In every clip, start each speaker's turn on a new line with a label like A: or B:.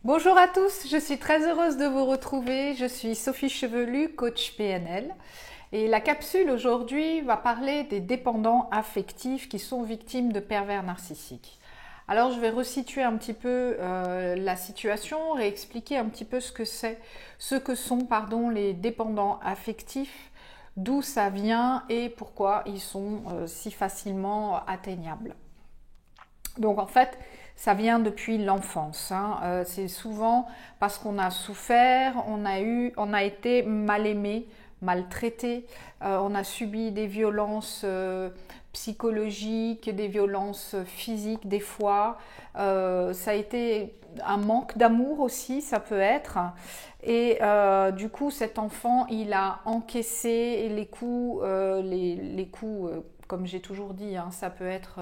A: Bonjour à tous, je suis très heureuse de vous retrouver. Je suis Sophie Chevelu, coach PNL. Et la capsule aujourd'hui va parler des dépendants affectifs qui sont victimes de pervers narcissiques. Alors je vais resituer un petit peu la situation, réexpliquer un petit peu ce que sont les dépendants affectifs, d'où ça vient et pourquoi ils sont si facilement atteignables. Donc en fait, ça vient depuis l'enfance. C'est souvent parce qu'on a souffert, on a été mal aimé, maltraité, on a subi des violences psychologiques, des violences physiques des fois. Ça a été un manque d'amour aussi, ça peut être. Et du coup, cet enfant, il a encaissé les coups, les coups comme j'ai toujours dit, ça peut être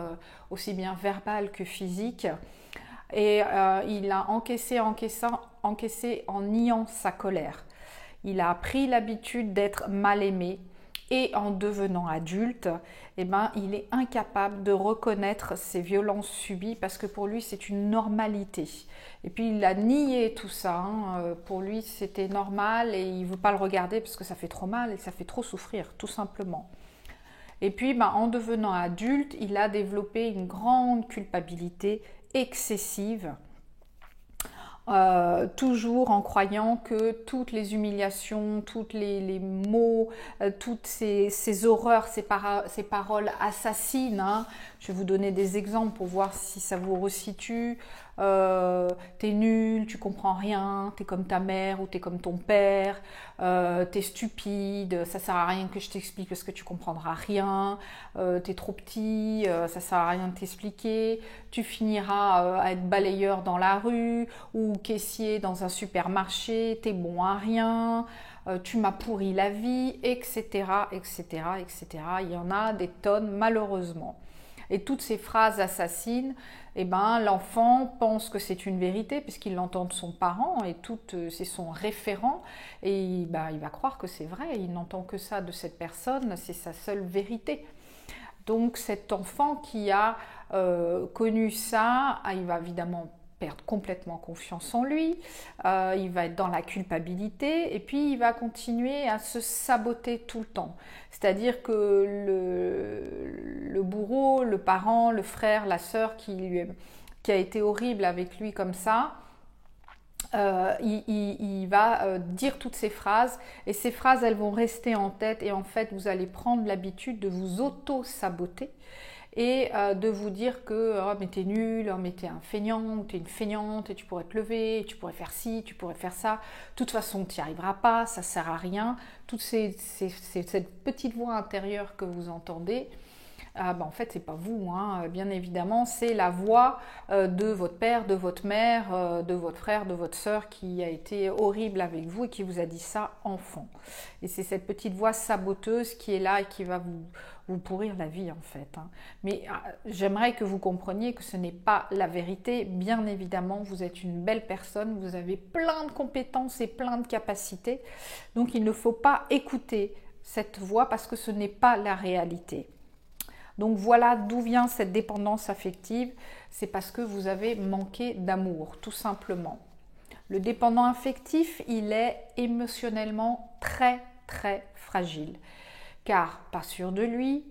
A: aussi bien verbal que physique. Et il a encaissé en niant sa colère. Il a pris l'habitude d'être mal aimé et en devenant adulte, il est incapable de reconnaître ses violences subies parce que pour lui c'est une normalité. Et puis il a nié tout ça. Pour lui c'était normal et il ne veut pas le regarder parce que ça fait trop mal et ça fait trop souffrir, tout simplement. Et puis, en devenant adulte, il a développé une grande culpabilité excessive, toujours en croyant que toutes les humiliations, tous les maux, toutes ces horreurs, ces paroles assassines, je vais vous donner des exemples pour voir si ça vous resitue. T'es nul, tu comprends rien, t'es comme ta mère ou t'es comme ton père, t'es stupide, ça sert à rien que je t'explique parce que tu comprendras rien, t'es trop petit, ça sert à rien de t'expliquer, tu finiras à être balayeur dans la rue ou caissier dans un supermarché, t'es bon à rien, tu m'as pourri la vie, etc., etc., etc. Il y en a des tonnes malheureusement. Et toutes ces phrases assassines, l'enfant pense que c'est une vérité puisqu'il l'entend de son parent et c'est son référent et il va croire que c'est vrai, il n'entend que ça de cette personne, c'est sa seule vérité. Donc cet enfant qui a connu ça, il va évidemment perdre complètement confiance en lui, il va être dans la culpabilité et puis il va continuer à se saboter tout le temps. C'est-à-dire que le bourreau, le parent, le frère, la sœur qui a été horrible avec lui comme ça, il va dire toutes ces phrases et ces phrases elles vont rester en tête et en fait vous allez prendre l'habitude de vous auto-saboter et de vous dire que oh, mais t'es nul, oh, mais t'es un feignant ou t'es une feignante et tu pourrais te lever, et tu pourrais faire ci, tu pourrais faire ça. De toute façon, tu n'y arriveras pas, ça sert à rien. Cette petite voix intérieure que vous entendez, en fait, c'est pas vous, bien évidemment, c'est la voix de votre père, de votre mère, de votre frère, de votre sœur qui a été horrible avec vous et qui vous a dit ça enfant. Et c'est cette petite voix saboteuse qui est là et qui va vous pourrir la vie en fait. Mais j'aimerais que vous compreniez que ce n'est pas la vérité. Bien évidemment, vous êtes une belle personne, vous avez plein de compétences et plein de capacités. Donc il ne faut pas écouter cette voix parce que ce n'est pas la réalité. Donc voilà d'où vient cette dépendance affective, c'est parce que vous avez manqué d'amour, tout simplement. Le dépendant affectif, il est émotionnellement très très fragile, car pas sûr de lui,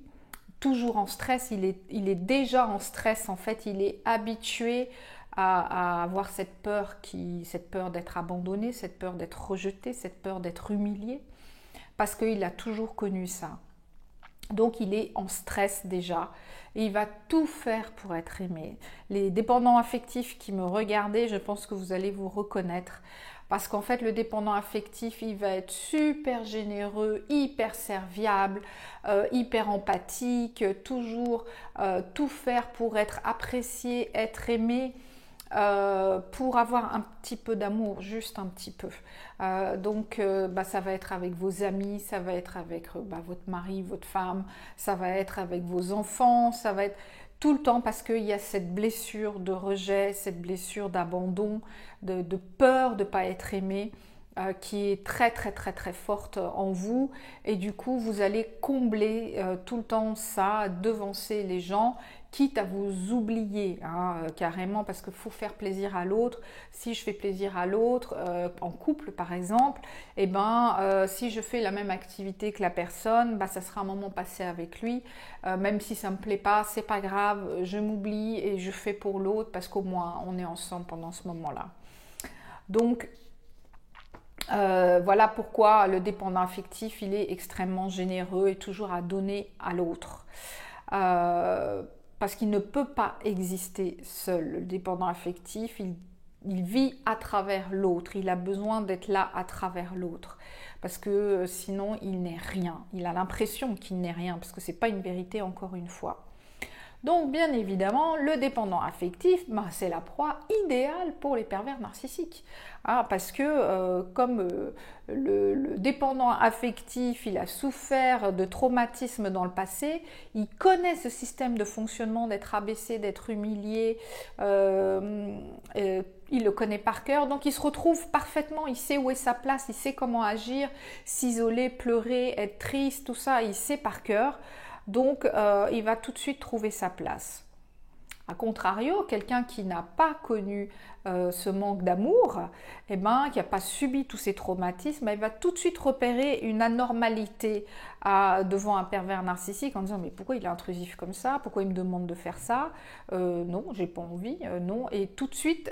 A: toujours en stress, il est déjà en stress, en fait, il est habitué à avoir cette peur d'être abandonné, cette peur d'être rejeté, cette peur d'être humilié, parce qu'il a toujours connu ça. Donc il est en stress déjà et il va tout faire pour être aimé. Les dépendants affectifs qui me regardaient, je pense que vous allez vous reconnaître parce qu'en fait le dépendant affectif il va être super généreux, hyper serviable, hyper empathique, toujours tout faire pour être apprécié, être aimé. Pour avoir un petit peu d'amour, juste un petit peu. Donc ça va être avec vos amis, ça va être avec votre mari, votre femme, ça va être avec vos enfants, ça va être tout le temps parce qu'il y a cette blessure de rejet, cette blessure d'abandon, de peur de ne pas être aimé. Qui est très très très très forte en vous et du coup vous allez combler tout le temps ça, devancer les gens quitte à vous oublier, hein, carrément, parce qu'il faut faire plaisir à l'autre. Si je fais plaisir à l'autre, en couple par exemple, et si je fais la même activité que la personne, ça sera un moment passé avec lui, même si ça ne me plaît pas, c'est pas grave, je m'oublie et je fais pour l'autre parce qu'au moins on est ensemble pendant ce moment-là. Donc, voilà pourquoi le dépendant affectif, il est extrêmement généreux et toujours à donner à l'autre. Parce qu'il ne peut pas exister seul. Le dépendant affectif, il vit à travers l'autre. Il a besoin d'être là à travers l'autre. Parce que sinon, il n'est rien. Il a l'impression qu'il n'est rien, parce que ce n'est pas une vérité encore une fois. Donc, bien évidemment, le dépendant affectif, c'est la proie idéale pour les pervers narcissiques. Parce que comme le dépendant affectif, il a souffert de traumatismes dans le passé, il connaît ce système de fonctionnement d'être abaissé, d'être humilié, il le connaît par cœur, donc il se retrouve parfaitement, il sait où est sa place, il sait comment agir, s'isoler, pleurer, être triste, tout ça, il sait par cœur. Donc, il va tout de suite trouver sa place. A contrario, quelqu'un qui n'a pas connu ce manque d'amour, qui n'a pas subi tous ces traumatismes, il va tout de suite repérer une anormalité devant un pervers narcissique en disant « mais pourquoi il est intrusif comme ça? Pourquoi il me demande de faire ça? Non, j'ai pas envie, non. » Et tout de suite,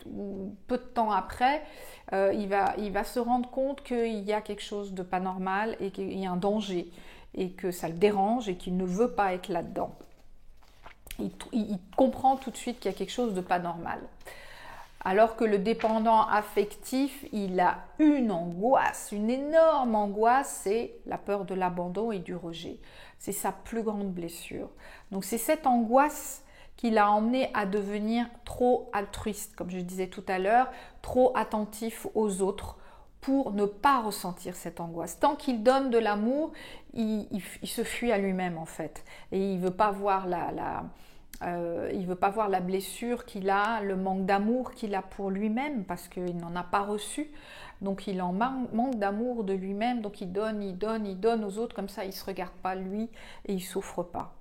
A: ou peu de temps après, il va se rendre compte qu'il y a quelque chose de pas normal et qu'il y a un danger, et que ça le dérange et qu'il ne veut pas être là-dedans. Il comprend tout de suite qu'il y a quelque chose de pas normal. Alors que le dépendant affectif, il a une angoisse, une énorme angoisse, c'est la peur de l'abandon et du rejet. C'est sa plus grande blessure. Donc c'est cette angoisse qui l'a emmené à devenir trop altruiste, comme je disais tout à l'heure, trop attentif aux autres, pour ne pas ressentir cette angoisse. Tant qu'il donne de l'amour, il se fuit à lui-même en fait. Et il ne veut pas voir la blessure qu'il a, le manque d'amour qu'il a pour lui-même, parce qu'il n'en a pas reçu. Donc il en manque d'amour de lui-même, donc il donne aux autres, comme ça il ne se regarde pas lui et il ne souffre pas.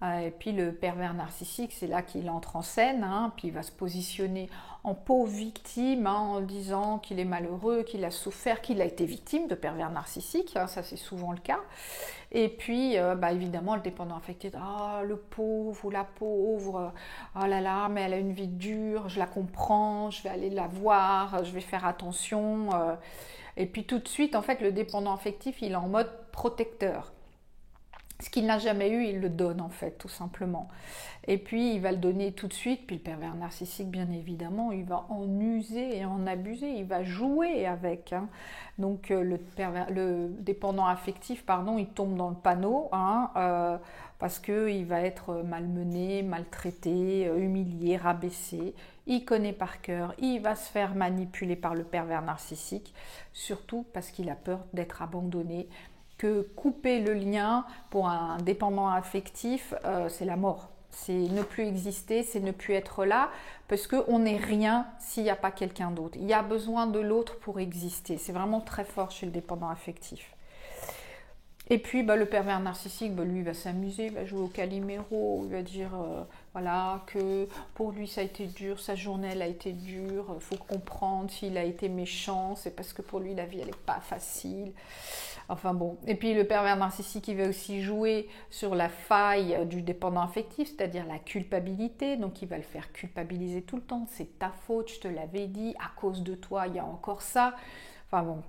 A: Et puis le pervers narcissique, c'est là qu'il entre en scène, puis il va se positionner en pauvre victime, en disant qu'il est malheureux, qu'il a souffert, qu'il a été victime de pervers narcissiques, ça c'est souvent le cas. Et puis évidemment le dépendant affectif, le pauvre ou la pauvre, oh là là, mais elle a une vie dure, je la comprends, je vais aller la voir, je vais faire attention. Et puis tout de suite, en fait, le dépendant affectif, il est en mode protecteur. Ce qu'il n'a jamais eu, il le donne en fait, tout simplement. Et puis il va le donner tout de suite, puis le pervers narcissique, bien évidemment, il va en user et en abuser, il va jouer avec. Donc le dépendant affectif, il tombe dans le panneau, parce qu'il va être malmené, maltraité, humilié, rabaissé. Il connaît par cœur, il va se faire manipuler par le pervers narcissique, surtout parce qu'il a peur d'être abandonné, que couper le lien pour un dépendant affectif, c'est la mort. C'est ne plus exister, c'est ne plus être là, parce qu'on n'est rien s'il n'y a pas quelqu'un d'autre. Il y a besoin de l'autre pour exister. C'est vraiment très fort chez le dépendant affectif. Et puis le pervers narcissique, lui, il va s'amuser, il va jouer au Calimero, il va dire que pour lui ça a été dur, sa journée elle a été dure, il faut comprendre s'il a été méchant, c'est parce que pour lui la vie elle n'est pas facile. Enfin bon, et puis le pervers narcissique il va aussi jouer sur la faille du dépendant affectif, c'est-à-dire la culpabilité, donc il va le faire culpabiliser tout le temps, c'est ta faute, je te l'avais dit, à cause de toi il y a encore ça. Enfin bon,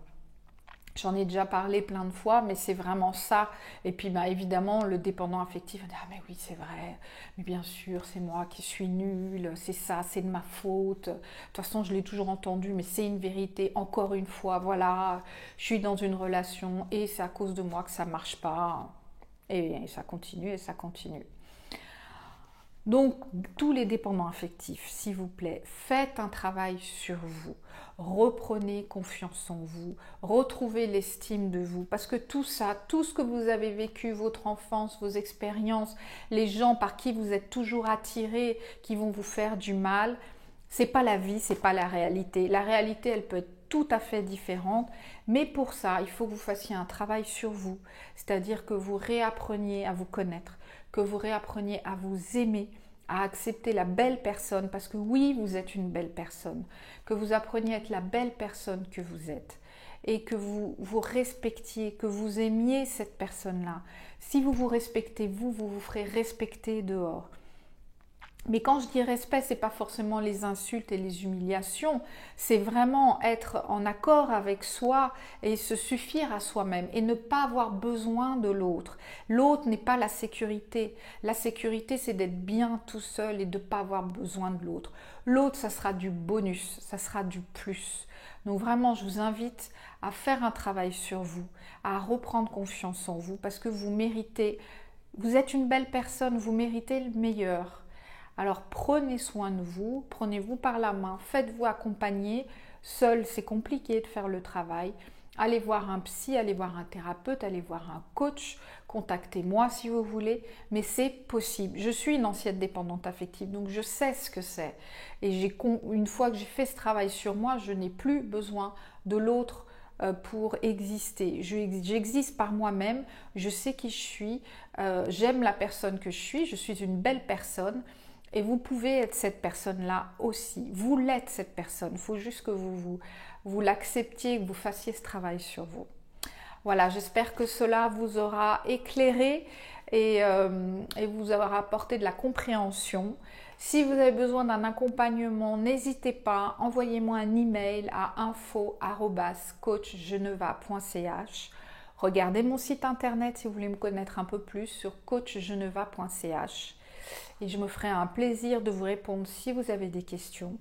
A: j'en ai déjà parlé plein de fois, mais c'est vraiment ça. Et puis évidemment, le dépendant affectif va dire « Ah mais oui, c'est vrai, mais bien sûr, c'est moi qui suis nulle, c'est ça, c'est de ma faute. De toute façon, je l'ai toujours entendu, mais c'est une vérité. Encore une fois, voilà, je suis dans une relation et c'est à cause de moi que ça ne marche pas. » Et ça continue et ça continue. Donc, tous les dépendants affectifs, s'il vous plaît, faites un travail sur vous. Reprenez confiance en vous, retrouvez l'estime de vous, parce que tout ça, tout ce que vous avez vécu, votre enfance, vos expériences, les gens par qui vous êtes toujours attirés, qui vont vous faire du mal, c'est pas la vie, c'est pas la réalité. La réalité, elle peut être tout à fait différente, mais pour ça, il faut que vous fassiez un travail sur vous, c'est-à-dire que vous réappreniez à vous connaître, que vous réappreniez à vous aimer, à accepter la belle personne, parce que oui, vous êtes une belle personne, que vous appreniez à être la belle personne que vous êtes et que vous vous respectiez, que vous aimiez cette personne-là. Si vous vous respectez, vous vous ferez respecter dehors. Mais quand je dis respect, ce n'est pas forcément les insultes et les humiliations, c'est vraiment être en accord avec soi et se suffire à soi-même et ne pas avoir besoin de l'autre. L'autre n'est pas la sécurité. La sécurité, c'est d'être bien tout seul et de ne pas avoir besoin de l'autre. L'autre, ça sera du bonus, ça sera du plus. Donc vraiment, je vous invite à faire un travail sur vous, à reprendre confiance en vous parce que vous méritez, vous êtes une belle personne, vous méritez le meilleur. Alors prenez soin de vous, prenez-vous par la main, faites-vous accompagner. Seul, c'est compliqué de faire le travail. Allez voir un psy, allez voir un thérapeute, allez voir un coach, contactez-moi si vous voulez, mais c'est possible. Je suis une ancienne dépendante affective, donc je sais ce que c'est. Et une fois que j'ai fait ce travail sur moi, je n'ai plus besoin de l'autre pour exister. J'existe par moi-même, je sais qui je suis, j'aime la personne que je suis une belle personne. Et vous pouvez être cette personne-là aussi. Vous l'êtes cette personne. Il faut juste que vous l'acceptiez, que vous fassiez ce travail sur vous. Voilà, j'espère que cela vous aura éclairé et vous aura apporté de la compréhension. Si vous avez besoin d'un accompagnement, n'hésitez pas, envoyez-moi un email à info@coachgeneva.ch. Regardez mon site internet si vous voulez me connaître un peu plus sur coachgeneva.ch. Et je me ferai un plaisir de vous répondre si vous avez des questions.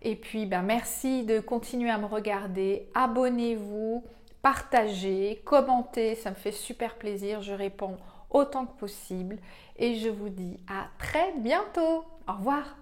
A: Et puis, merci de continuer à me regarder. Abonnez-vous, partagez, commentez, ça me fait super plaisir. Je réponds autant que possible. Et je vous dis à très bientôt. Au revoir.